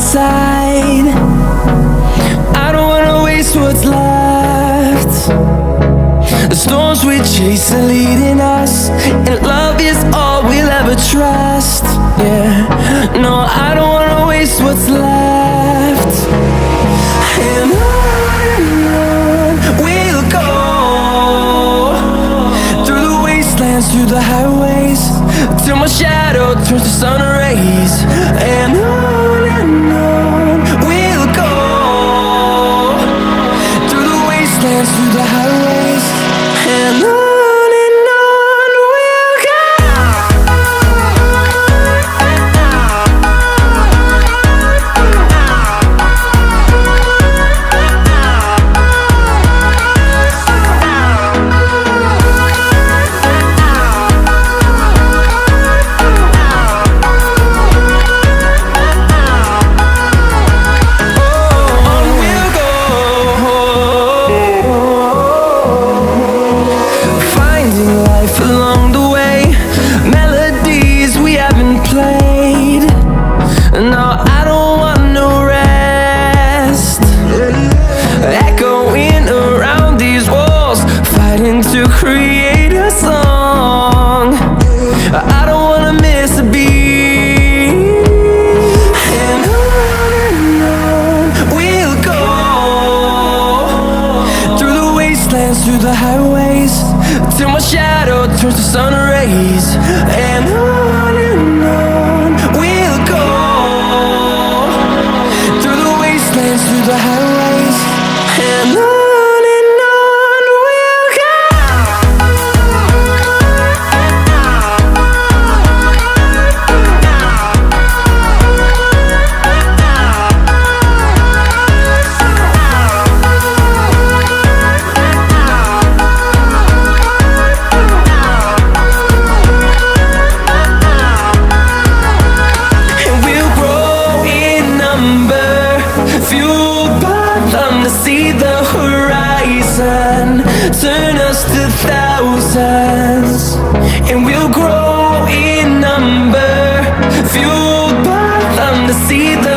inside. I don't wanna waste what's left. The storms we chase are leading us, and love is all we'll ever trust. Yeah, no, I don't wanna waste what's left. And on we'll go, through the wastelands, through the highways, till my shadow turns to sun rays. And on we'll go, through the wastelands, through the highways, and on we'll go. Along the way, melodies we haven't played. No, I don't want no rest. Echoing around these walls, fighting to create a song. I don't wanna miss a beat. And on we'll go, through the wastelands, through the highways, till my shadow turns to sun rays. And on we'll go, through the wastelands, through the highways, and on we'll go. Fueled by them to see the horizon, turn us to thousands, and we'll grow in number. Fueled by them to see the